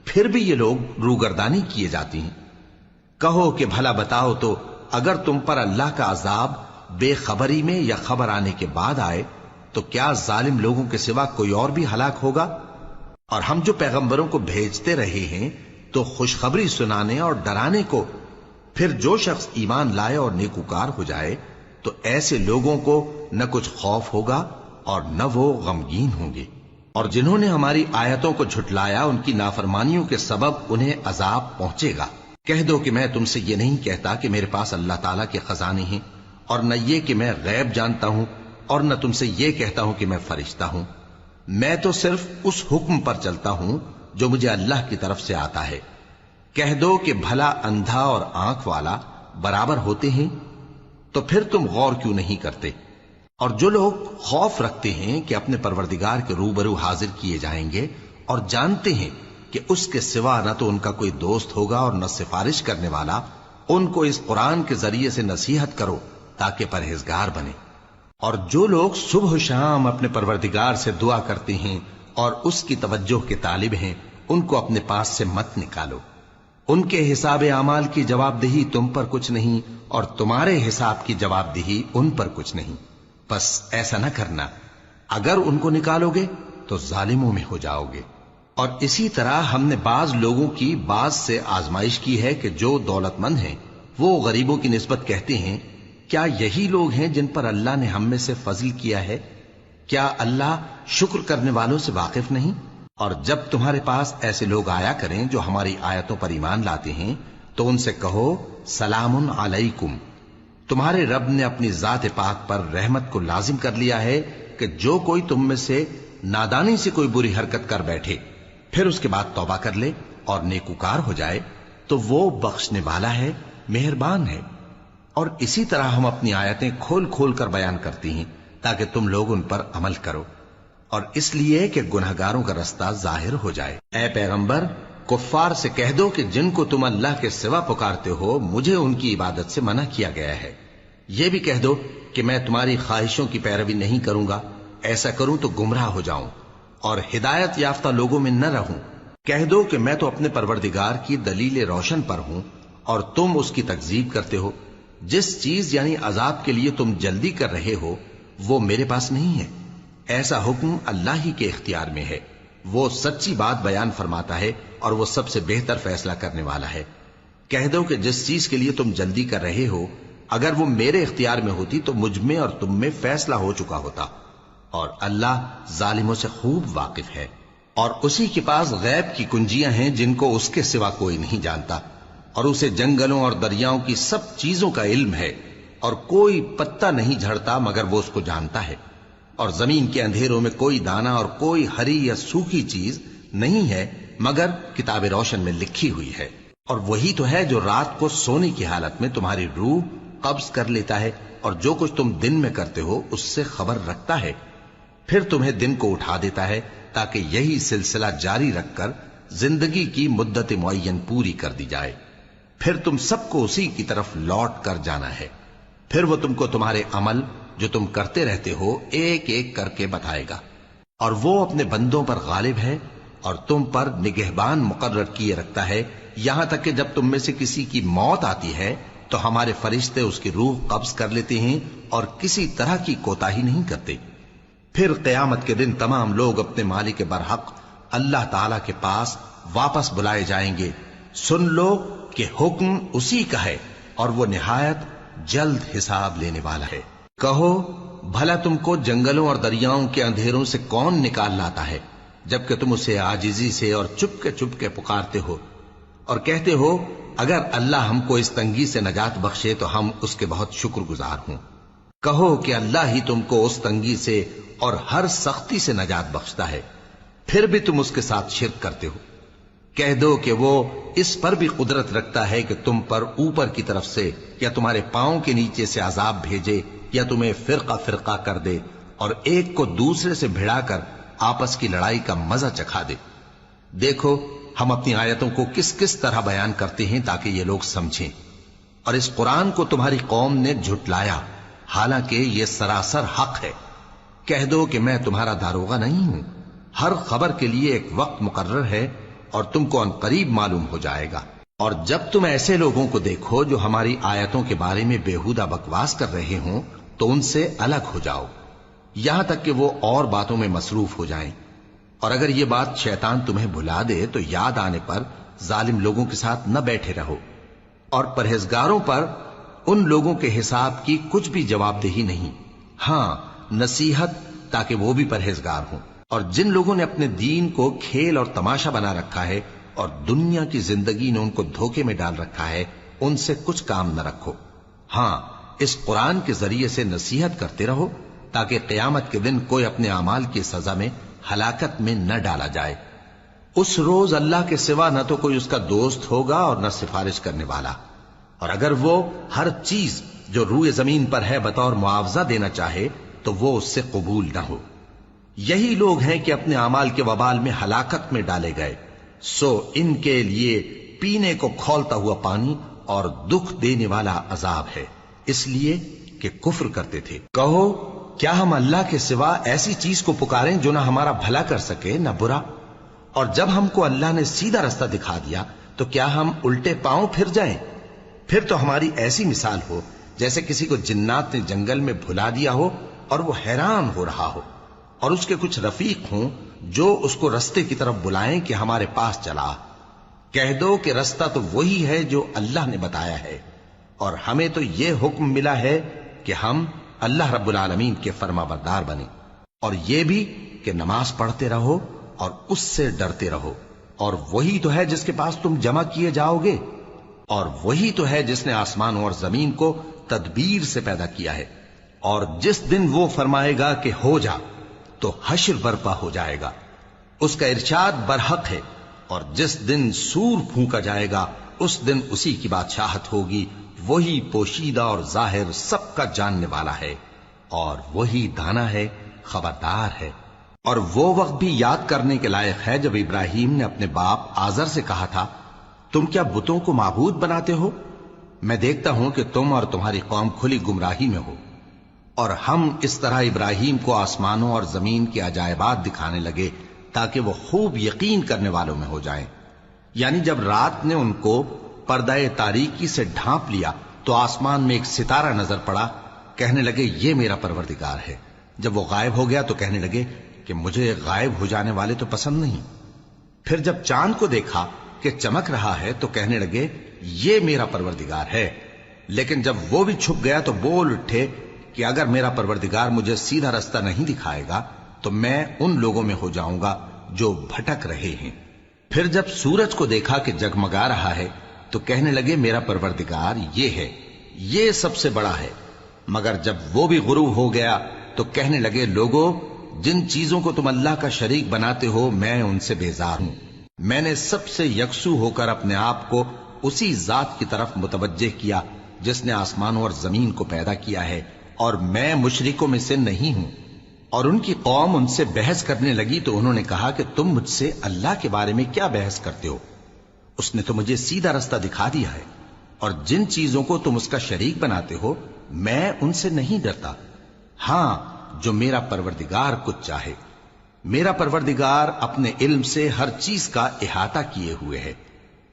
پھر بھی یہ لوگ روگردانی کیے جاتی ہیں. کہو کہ بھلا بتاؤ تو اگر تم پر اللہ کا عذاب بے خبری میں یا خبر آنے کے بعد آئے تو کیا ظالم لوگوں کے سوا کوئی اور بھی ہلاک ہوگا؟ اور ہم جو پیغمبروں کو بھیجتے رہے ہیں تو خوشخبری سنانے اور ڈرانے کو. پھر جو شخص ایمان لائے اور نیکوکار ہو جائے تو ایسے لوگوں کو نہ کچھ خوف ہوگا اور نہ وہ غمگین ہوں گے. اور جنہوں نے ہماری آیتوں کو جھٹلایا ان کی نافرمانیوں کے سبب انہیں عذاب پہنچے گا. کہہ دو کہ میں تم سے یہ نہیں کہتا کہ میرے پاس اللہ تعالیٰ کے خزانے ہیں، اور نہ یہ کہ میں غیب جانتا ہوں، اور نہ تم سے یہ کہتا ہوں کہ میں فرشتہ ہوں. میں تو صرف اس حکم پر چلتا ہوں جو مجھے اللہ کی طرف سے آتا ہے. کہہ دو کہ بھلا اندھا اور آنکھ والا برابر ہوتے ہیں؟ تو پھر تم غور کیوں نہیں کرتے؟ اور جو لوگ خوف رکھتے ہیں کہ اپنے پروردگار کے روبرو حاضر کیے جائیں گے اور جانتے ہیں کہ اس کے سوا نہ تو ان کا کوئی دوست ہوگا اور نہ سفارش کرنے والا، ان کو اس قرآن کے ذریعے سے نصیحت کرو تاکہ پرہیزگار بنے. اور جو لوگ صبح و شام اپنے پروردگار سے دعا کرتے ہیں اور اس کی توجہ کے طالب ہیں ان کو اپنے پاس سے مت نکالو. ان کے حساب اعمال کی جواب دہی تم پر کچھ نہیں اور تمہارے حساب کی جواب دہی ان پر کچھ نہیں. بس ایسا نہ کرنا، اگر ان کو نکالو گے تو ظالموں میں ہو جاؤ گے. اور اسی طرح ہم نے بعض لوگوں کی بعض سے آزمائش کی ہے کہ جو دولت مند ہیں وہ غریبوں کی نسبت کہتے ہیں کیا یہی لوگ ہیں جن پر اللہ نے ہم میں سے فضل کیا ہے؟ کیا اللہ شکر کرنے والوں سے واقف نہیں؟ اور جب تمہارے پاس ایسے لوگ آیا کریں جو ہماری آیتوں پر ایمان لاتے ہیں تو ان سے کہو سلام علیکم. تمہارے رب نے اپنی ذات پاک پر رحمت کو لازم کر لیا ہے کہ جو کوئی تم میں سے نادانی سے کوئی بری حرکت کر بیٹھے پھر اس کے بعد توبہ کر لے اور نیکوکار ہو جائے تو وہ بخشنے والا ہے، مہربان ہے. اور اسی طرح ہم اپنی آیتیں کھول کھول کر بیان کرتی ہیں تاکہ تم لوگ ان پر عمل کرو، اور اس لیے کہ گنہگاروں کا رستہ ظاہر ہو جائے. اے پیغمبر کفار سے کہہ دو کہ جن کو تم اللہ کے سوا پکارتے ہو مجھے ان کی عبادت سے منع کیا گیا ہے. یہ بھی کہہ دو کہ میں تمہاری خواہشوں کی پیروی نہیں کروں گا، ایسا کروں تو گمراہ ہو جاؤں اور ہدایت یافتہ لوگوں میں نہ رہوں. کہہ دو کہ میں تو اپنے پروردگار کی دلیل روشن پر ہوں اور تم اس کی تکذیب کرتے ہو. جس چیز یعنی عذاب کے لیے تم جلدی کر رہے ہو وہ میرے پاس نہیں ہے، ایسا حکم اللہ ہی کے اختیار میں ہے. وہ سچی بات بیان فرماتا ہے اور وہ سب سے بہتر فیصلہ کرنے والا ہے. کہہ دو کہ جس چیز کے لیے تم جلدی کر رہے ہو اگر وہ میرے اختیار میں ہوتی تو مجھ میں اور تم میں فیصلہ ہو چکا ہوتا، اور اللہ ظالموں سے خوب واقف ہے. اور اسی کے پاس غیب کی کنجیاں ہیں جن کو اس کے سوا کوئی نہیں جانتا، اور اسے جنگلوں اور دریاؤں کی سب چیزوں کا علم ہے، اور کوئی پتا نہیں جھڑتا مگر وہ اس کو جانتا ہے. اور زمین کے اندھیروں میں کوئی دانا اور کوئی ہری یا سوکھی چیز نہیں ہے مگر کتاب روشن میں لکھی ہوئی ہے. اور وہی تو ہے جو رات کو سونے کی حالت میں تمہاری روح قبض کر لیتا ہے اور جو کچھ تم دن میں کرتے ہو اس سے خبر رکھتا ہے، پھر تمہیں دن کو اٹھا دیتا ہے تاکہ یہی سلسلہ جاری رکھ کر زندگی کی مدت معین پوری کر دی جائے. پھر تم سب کو اسی کی طرف لوٹ کر جانا ہے. پھر وہ تم کو تمہارے عمل جو تم کرتے رہتے ہو ایک ایک کر کے بتائے گا. اور وہ اپنے بندوں پر غالب ہے اور تم پر نگہبان مقرر کیے رکھتا ہے، یہاں تک کہ جب تم میں سے کسی کی موت آتی ہے تو ہمارے فرشتے اس کی روح قبض کر لیتے ہیں اور کسی طرح کی کوتاہی نہیں کرتے. پھر قیامت کے دن تمام لوگ اپنے مالک برحق اللہ تعالی کے پاس واپس بلائے جائیں گے، سن لو کہ حکم اسی کا ہے اور وہ نہایت جلد حساب لینے والا ہے۔ کہو بھلا تم کو جنگلوں اور دریاؤں کے اندھیروں سے کون نکال لاتا ہے، جبکہ تم اسے عاجزی سے اور چپ کے پکارتے ہو اور کہتے ہو اگر اللہ ہم کو اس تنگی سے نجات بخشے تو ہم اس کے بہت شکر گزار ہوں۔ کہو کہ اللہ ہی تم کو اس تنگی سے اور ہر سختی سے نجات بخشتا ہے، پھر بھی تم اس کے ساتھ شرک کرتے ہو۔ کہہ دو کہ وہ اس پر بھی قدرت رکھتا ہے کہ تم پر اوپر کی طرف سے یا تمہارے پاؤں کے نیچے سے عذاب بھیجے یا تمہیں فرقہ فرقہ کر دے اور ایک کو دوسرے سے بھڑا کر آپس کی لڑائی کا مزہ چکھا دے۔ دیکھو ہم اپنی آیتوں کو کس کس طرح بیان کرتے ہیں تاکہ یہ لوگ سمجھیں، اور اس قرآن کو تمہاری قوم نے جھٹلایا حالانکہ یہ سراسر حق ہے۔ کہہ دو کہ میں تمہارا داروغہ نہیں ہوں، ہر خبر کے لیے ایک وقت مقرر ہے اور تم کو ان قریب معلوم ہو جائے گا۔ اور جب تم ایسے لوگوں کو دیکھو جو ہماری آیتوں کے بارے میں بےہودہ بکواس کر رہے ہوں تو ان سے الگ ہو جاؤ یہاں تک کہ وہ اور باتوں میں مصروف ہو جائیں، اور اگر یہ بات شیطان تمہیں بھلا دے تو یاد آنے پر ظالم لوگوں کے ساتھ نہ بیٹھے رہو، اور پرہیزگاروں پر ان لوگوں کے حساب کی کچھ بھی جواب دہی نہیں، ہاں نصیحت تاکہ وہ بھی پرہیزگار ہوں۔ اور جن لوگوں نے اپنے دین کو کھیل اور تماشا بنا رکھا ہے اور دنیا کی زندگی نے ان کو دھوکے میں ڈال رکھا ہے، ان سے کچھ کام نہ رکھو، ہاں اس قرآن کے ذریعے سے نصیحت کرتے رہو تاکہ قیامت کے دن کوئی اپنے اعمال کی سزا میں ہلاکت میں نہ ڈالا جائے۔ اس روز اللہ کے سوا نہ تو کوئی اس کا دوست ہوگا اور نہ سفارش کرنے والا، اور اگر وہ ہر چیز جو روئے زمین پر ہے بطور معاوضہ دینا چاہے تو وہ اس سے قبول نہ ہو۔ یہی لوگ ہیں کہ اپنے اعمال کے وبال میں ہلاکت میں ڈالے گئے، سو ان کے لیے پینے کو کھولتا ہوا پانی اور دکھ دینے والا عذاب ہے، اس لیے کہ کفر کرتے تھے۔ کہو کیا ہم اللہ کے سوا ایسی چیز کو پکاریں جو نہ ہمارا بھلا کر سکے نہ برا؟ اور جب ہم کو اللہ نے سیدھا رستہ دکھا دیا تو کیا ہم الٹے پاؤں پھر جائیں؟ پھر تو ہماری ایسی مثال ہو جیسے کسی کو جنات نے جنگل میں بھلا دیا ہو اور وہ حیران ہو رہا ہو، اور اس کے کچھ رفیق ہوں جو اس کو رستے کی طرف بلائیں کہ ہمارے پاس چلا۔ کہہ دو کہ رستہ تو وہی ہے جو اللہ نے بتایا ہے، اور ہمیں تو یہ حکم ملا ہے کہ ہم اللہ رب العالمین کے فرما بردار بنیں، اور یہ بھی کہ نماز پڑھتے رہو اور اس سے ڈرتے رہو، اور وہی تو ہے جس کے پاس تم جمع کیے جاؤ گے، اور وہی تو ہے جس نے آسمانوں اور زمین کو تدبیر سے پیدا کیا ہے، اور جس دن وہ فرمائے گا کہ ہو جا تو حشر برپا ہو جائے گا، اس کا ارشاد برحق ہے، اور جس دن سور پھونکا جائے گا اس دن اسی کی بادشاہت ہوگی، وہی پوشیدہ اور ظاہر سب کا جاننے والا ہے، اور وہی دانا ہے خبردار ہے۔ اور وہ وقت بھی یاد کرنے کے لائق ہے جب ابراہیم نے اپنے باپ آزر سے کہا تھا تم کیا بتوں کو معبود بناتے ہو؟ میں دیکھتا ہوں کہ تم اور تمہاری قوم کھلی گمراہی میں ہو۔ اور ہم اس طرح ابراہیم کو آسمانوں اور زمین کے عجائبات دکھانے لگے تاکہ وہ خوب یقین کرنے والوں میں ہو جائیں۔ یعنی جب رات نے ان کو پردہ تاریکی سے ڈھانپ لیا تو آسمان میں ایک ستارہ نظر پڑا، کہنے لگے یہ میرا پروردگار ہے۔ جب وہ غائب ہو گیا تو کہنے لگے کہ مجھے غائب ہو جانے والے تو پسند نہیں۔ پھر جب چاند کو دیکھا کہ چمک رہا ہے تو کہنے لگے یہ میرا پروردگار ہے۔ لیکن جب وہ بھی چھپ گیا تو بول اٹھے کہ اگر میرا پروردگار مجھے سیدھا رستہ نہیں دکھائے گا تو میں ان لوگوں میں ہو جاؤں گا جو بھٹک رہے ہیں۔ پھر جب سورج کو دیکھا کہ جگمگا رہا ہے تو کہنے لگے میرا پروردگار یہ ہے، یہ سب سے بڑا ہے۔ مگر جب وہ بھی غروب ہو گیا تو کہنے لگے لوگو جن چیزوں کو تم اللہ کا شریک بناتے ہو میں ان سے بیزار ہوں۔ میں نے سب سے یکسو ہو کر اپنے آپ کو اسی ذات کی طرف متوجہ کیا جس نے آسمانوں اور زمین کو پیدا کیا ہے، اور میں مشرکوں میں سے نہیں ہوں۔ اور ان کی قوم ان سے بحث کرنے لگی تو انہوں نے کہا کہ تم مجھ سے اللہ کے بارے میں کیا بحث کرتے ہو؟ اس نے تو مجھے سیدھا رستہ دکھا دیا ہے، اور جن چیزوں کو تم اس کا شریک بناتے ہو میں ان سے نہیں ڈرتا، ہاں جو میرا پروردگار کچھ چاہے۔ میرا پروردگار اپنے علم سے ہر چیز کا احاطہ کیے ہوئے ہے۔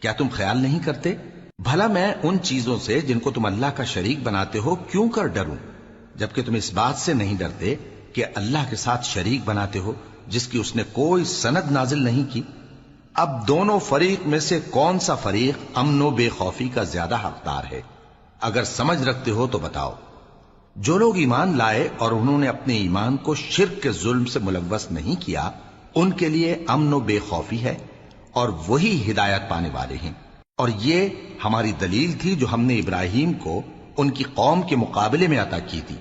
کیا تم خیال نہیں کرتے؟ بھلا میں ان چیزوں سے جن کو تم اللہ کا شریک بناتے ہو کیوں کر ڈروں، جبکہ تم اس بات سے نہیں ڈرتے کہ اللہ کے ساتھ شریک بناتے ہو جس کی اس نے کوئی سند نازل نہیں کی۔ اب دونوں فریق میں سے کون سا فریق امن و بے خوفی کا زیادہ حقدار ہے؟ اگر سمجھ رکھتے ہو تو بتاؤ۔ جو لوگ ایمان لائے اور انہوں نے اپنے ایمان کو شرک کے ظلم سے ملوث نہیں کیا، ان کے لیے امن و بے خوفی ہے، اور وہی ہدایت پانے والے ہیں۔ اور یہ ہماری دلیل تھی جو ہم نے ابراہیم کو ان کی قوم کے مقابلے میں عطا کی تھی۔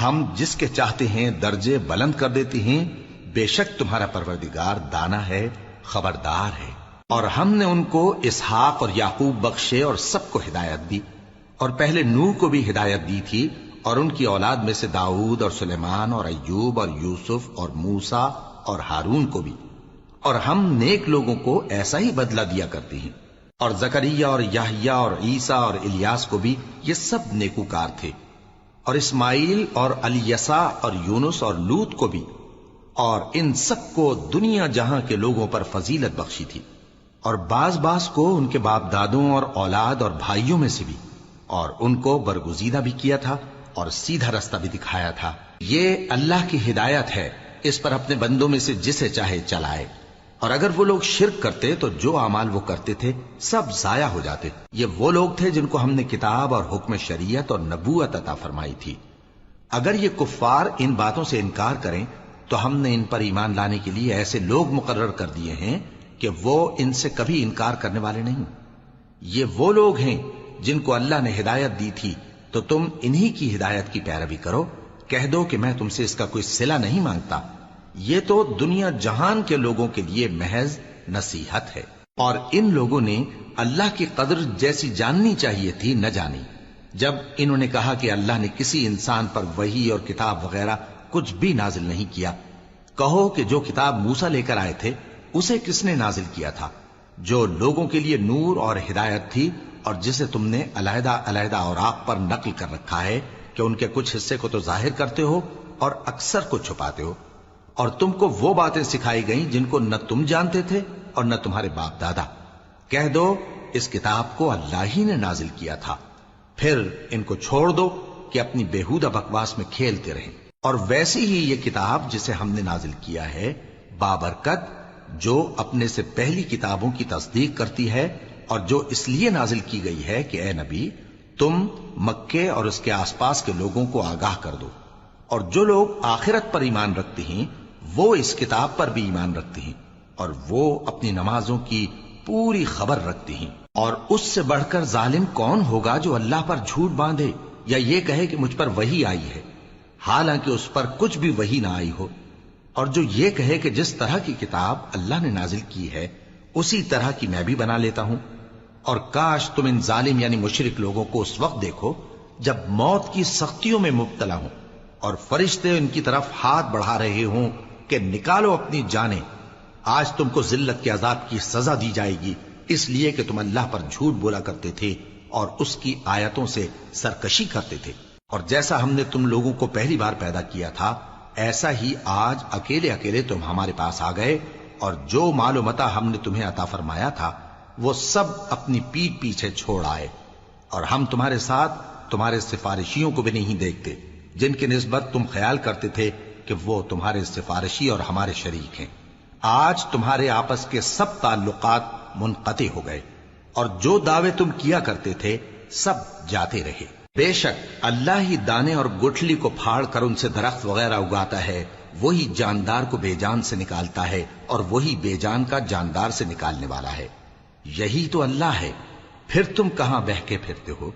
ہم جس کے چاہتے ہیں درجے بلند کر دیتے ہیں، بے شک تمہارا پروردگار دانا ہے، خبردار ہے۔ اور ہم نے ان کو اسحاق اور یعقوب بخشے اور سب کو ہدایت دی، اور پہلے نوح کو بھی ہدایت دی تھی، اور ان کی اولاد میں سے داؤد اور سلیمان اور ایوب اور یوسف اور موسیٰ اور ہارون کو بھی۔ اور ہم نیک لوگوں کو ایسا ہی بدلہ دیا کرتے ہیں۔ اور زکریا اور یحییٰ اور عیسیٰ اور الیاس کو بھی، یہ سب نیکوکار تھے۔ اور اسماعیل اور الیسع اور یونس اور لوط کو بھی، اور ان سب کو دنیا جہاں کے لوگوں پر فضیلت بخشی تھی، اور بعض کو ان کے باپ دادوں اور اولاد اور بھائیوں میں سے بھی، اور ان کو برگزیدہ بھی کیا تھا اور سیدھا رستہ بھی دکھایا تھا۔ یہ اللہ کی ہدایت ہے، اس پر اپنے بندوں میں سے جسے چاہے چلائے۔ اور اگر وہ لوگ شرک کرتے تو جو اعمال وہ کرتے تھے سب ضائع ہو جاتے۔ یہ وہ لوگ تھے جن کو ہم نے کتاب اور حکم شریعت اور نبوت عطا فرمائی تھی۔ اگر یہ کفار ان باتوں سے انکار کریں تو ہم نے ان پر ایمان لانے کے لیے ایسے لوگ مقرر کر دیے ہیں کہ وہ ان سے کبھی انکار کرنے والے نہیں۔ یہ وہ لوگ ہیں جن کو اللہ نے ہدایت دی تھی، تو تم انہی کی ہدایت کی پیروی کرو۔ کہہ دو کہ میں تم سے اس کا کوئی صلہ نہیں مانگتا، یہ تو دنیا جہان کے لوگوں کے لیے محض نصیحت ہے۔ اور ان لوگوں نے اللہ کی قدر جیسی جاننی چاہیے تھی نہ جانی، جب انہوں نے کہا کہ اللہ نے کسی انسان پر وحی اور کتاب وغیرہ کچھ بھی نازل نہیں کیا۔ کہو کہ جو کتاب موسیٰ لے کر آئے تھے اسے کس نے نازل کیا تھا؟ جو لوگوں کے لیے نور اور ہدایت تھی، اور جسے تم نے علیحدہ علیحدہ اوراق پر نقل کر رکھا ہے کہ ان کے کچھ حصے کو تو ظاہر کرتے ہو اور اکثر کو چھپاتے ہو۔ اور تم کو وہ باتیں سکھائی گئیں جن کو نہ تم جانتے تھے اور نہ تمہارے باپ دادا۔ کہہ دو اس کتاب کو اللہ ہی نے نازل کیا تھا، پھر ان کو چھوڑ دو کہ اپنی بیہودہ بکواس میں کھیلتے رہیں۔ اور ویسی ہی یہ کتاب جسے ہم نے نازل کیا ہے بابرکت، جو اپنے سے پہلی کتابوں کی تصدیق کرتی ہے، اور جو اس لیے نازل کی گئی ہے کہ اے نبی تم مکے اور اس کے آس پاس کے لوگوں کو آگاہ کر دو۔ اور جو لوگ آخرت پر ایمان رکھتے ہیں وہ اس کتاب پر بھی ایمان رکھتے ہیں، اور وہ اپنی نمازوں کی پوری خبر رکھتے ہیں۔ اور اس سے بڑھ کر ظالم کون ہوگا جو اللہ پر جھوٹ باندھے یا یہ کہے کہ مجھ پر وحی آئی ہے، حالانکہ اس پر کچھ بھی وحی نہ آئی ہو، اور جو یہ کہے کہ جس طرح کی کتاب اللہ نے نازل کی ہے اسی طرح کی میں بھی بنا لیتا ہوں۔ اور کاش تم ان ظالم یعنی مشرک لوگوں کو اس وقت دیکھو جب موت کی سختیوں میں مبتلا ہوں، اور فرشتے ان کی طرف ہاتھ بڑھا رہے ہوں کہ نکالو اپنی جانیں، آج تم کو ذلت کے عذاب کی سزا دی جائے گی، اس لیے کہ تم اللہ پر جھوٹ بولا کرتے تھے اور اس کی آیتوں سے سرکشی کرتے تھے۔ اور جیسا ہم نے تم لوگوں کو پہلی بار پیدا کیا تھا ایسا ہی آج اکیلے اکیلے تم ہمارے پاس آ گئے، اور جو مال و متاع ہم نے تمہیں عطا فرمایا تھا وہ سب اپنی پیٹھ پیچھے چھوڑ آئے، اور ہم تمہارے ساتھ تمہارے سفارشیوں کو بھی نہیں دیکھتے جن کی نسبت تم خیال کرتے تھے کہ وہ تمہارے سفارشی اور ہمارے شریک ہیں۔ آج تمہارے آپس کے سب تعلقات منقطع ہو گئے، اور جو دعوے تم کیا کرتے تھے سب جاتے رہے۔ بے شک اللہ ہی دانے اور گٹھلی کو پھاڑ کر ان سے درخت وغیرہ اگاتا ہے، وہی جاندار کو بے جان سے نکالتا ہے، اور وہی بے جان کا جاندار سے نکالنے والا ہے۔ یہی تو اللہ ہے، پھر تم کہاں بہکے پھرتے ہو؟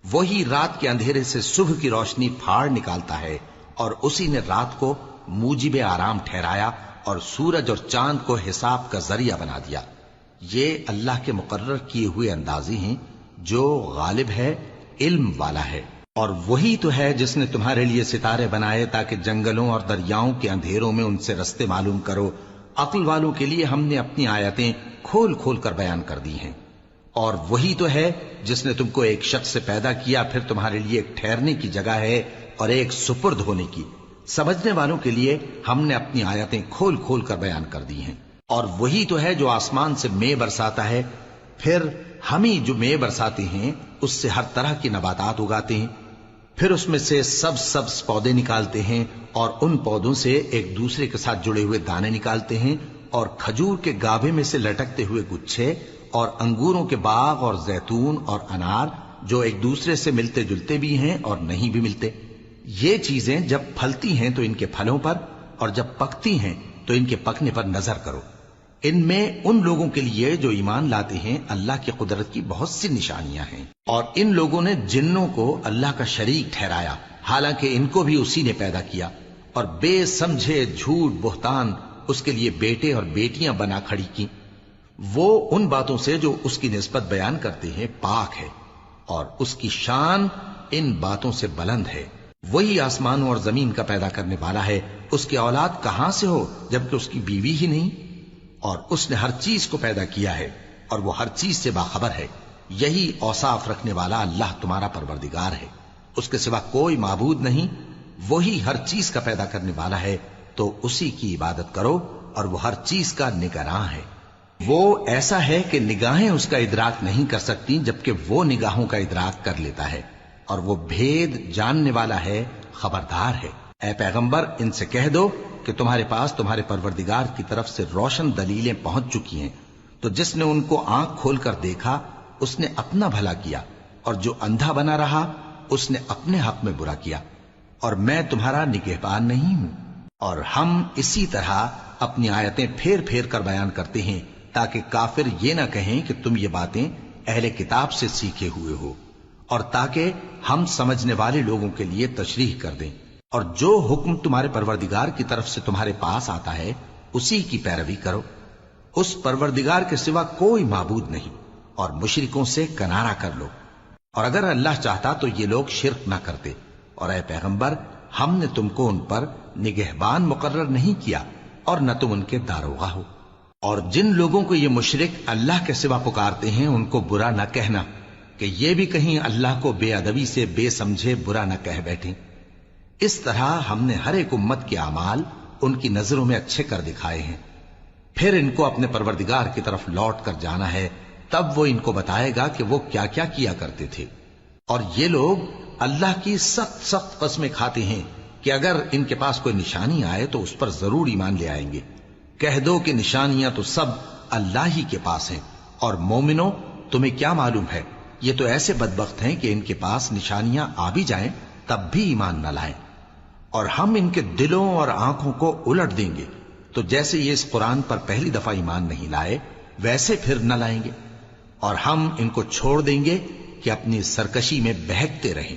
وہی رات کے اندھیرے سے صبح کی روشنی پھاڑ نکالتا ہے، اور اسی نے رات کو موجب آرام ٹھہرایا اور سورج اور چاند کو حساب کا ذریعہ بنا دیا۔ یہ اللہ کے مقرر کیے ہوئے اندازے ہیں، جو غالب ہے، علم والا ہے۔ اور وہی تو ہے جس نے تمہارے لیے ستارے بنائے تاکہ جنگلوں اور دریاؤں کے اندھیروں میں ان سے رستے معلوم کرو۔ عقل والوں کے لیے ہم نے اپنی آیتیں کھول کھول کر بیان کر دی ہیں۔ اور وہی تو ہے جس نے تم کو ایک شخص سے پیدا کیا، پھر تمہارے لیے ایک ٹھہرنے کی جگہ ہے اور ایک سپرد ہونے کی۔ سمجھنے والوں کے لیے ہم نے اپنی آیتیں کھول کھول کر بیان کر دی ہیں۔ اور وہی تو ہے جو آسمان سے مے برساتا ہے، پھر ہم ہی جو مے برساتے ہیں اس سے ہر طرح کی نباتات اگاتے ہیں، پھر اس میں سے سبز پودے نکالتے ہیں، اور ان پودوں سے ایک دوسرے کے ساتھ جڑے ہوئے دانے نکالتے ہیں، اور کھجور کے گابھے میں سے لٹکتے ہوئے گچھے اور انگوروں کے باغ اور زیتون اور انار جو ایک دوسرے سے ملتے جلتے بھی ہیں اور نہیں بھی ملتے، یہ چیزیں جب پھلتی ہیں تو ان کے پھلوں پر اور جب پکتی ہیں تو ان کے پکنے پر نظر کرو۔ ان میں ان لوگوں کے لیے جو ایمان لاتے ہیں اللہ کی قدرت کی بہت سی نشانیاں ہیں، اور ان لوگوں نے جنوں کو اللہ کا شریک ٹھہرایا حالانکہ ان کو بھی اسی نے پیدا کیا، اور بے سمجھے جھوٹ بہتان اس کے لیے بیٹے اور بیٹیاں بنا کھڑی کی۔ وہ ان باتوں سے جو اس کی نسبت بیان کرتے ہیں پاک ہے، اور اس کی شان ان باتوں سے بلند ہے۔ وہی آسمانوں اور زمین کا پیدا کرنے والا ہے، اس کی اولاد کہاں سے ہو جبکہ اس کی بیوی ہی نہیں؟ اور اس نے ہر چیز کو پیدا کیا ہے اور وہ ہر چیز سے باخبر ہے۔ یہی اوصاف رکھنے والا اللہ تمہارا پروردگار ہے، اس کے سوا کوئی معبود نہیں۔ وہی ہر چیز کا پیدا کرنے والا ہے، تو اسی کی عبادت کرو، اور وہ ہر چیز کا نگراں ہے۔ وہ ایسا ہے کہ نگاہیں اس کا ادراک نہیں کر سکتی جبکہ وہ نگاہوں کا ادراک کر لیتا ہے، اور وہ بھید جاننے والا ہے، خبردار ہے۔ اے پیغمبر ان سے کہہ دو کہ تمہارے پاس تمہارے پروردگار کی طرف سے روشن دلیلیں پہنچ چکی ہیں، تو جس نے ان کو آنکھ کھول کر دیکھا اس نے اپنا بھلا کیا، اور جو اندھا بنا رہا اس نے اپنے حق میں برا کیا، اور میں تمہارا نگہبان نہیں ہوں۔ اور ہم اسی طرح اپنی آیتیں پھیر پھیر کر بیان کرتے ہیں تاکہ کافر یہ نہ کہیں کہ تم یہ باتیں اہل کتاب سے سیکھے ہوئے ہو، اور تاکہ ہم سمجھنے والے لوگوں کے لیے تشریح کر دیں۔ اور جو حکم تمہارے پروردگار کی طرف سے تمہارے پاس آتا ہے اسی کی پیروی کرو، اس پروردگار کے سوا کوئی معبود نہیں، اور مشرکوں سے کنارہ کر لو۔ اور اگر اللہ چاہتا تو یہ لوگ شرک نہ کرتے، اور اے پیغمبر ہم نے تم کو ان پر نگہبان مقرر نہیں کیا اور نہ تم ان کے داروغہ ہو۔ اور جن لوگوں کو یہ مشرک اللہ کے سوا پکارتے ہیں ان کو برا نہ کہنا کہ یہ بھی کہیں اللہ کو بے ادبی سے بے سمجھے برا نہ کہہ بیٹھیں۔ اس طرح ہم نے ہر ایک امت کے اعمال ان کی نظروں میں اچھے کر دکھائے ہیں، پھر ان کو اپنے پروردگار کی طرف لوٹ کر جانا ہے، تب وہ ان کو بتائے گا کہ وہ کیا کیا کیا کرتے تھے۔ اور یہ لوگ اللہ کی سخت سخت قسمیں کھاتے ہیں کہ اگر ان کے پاس کوئی نشانی آئے تو اس پر ضرور ایمان لے آئیں گے۔ کہہ دو کہ نشانیاں تو سب اللہ ہی کے پاس ہیں، اور مومنوں تمہیں کیا معلوم ہے یہ تو ایسے بدبخت ہیں کہ ان کے پاس نشانیاں آ بھی جائیں تب بھی ایمان نہ لائیں، اور ہم ان کے دلوں اور آنکھوں کو الٹ دیں گے، تو جیسے یہ اس قرآن پر پہلی دفعہ ایمان نہیں لائے ویسے پھر نہ لائیں گے، اور ہم ان کو چھوڑ دیں گے کہ اپنی سرکشی میں بہکتے رہیں۔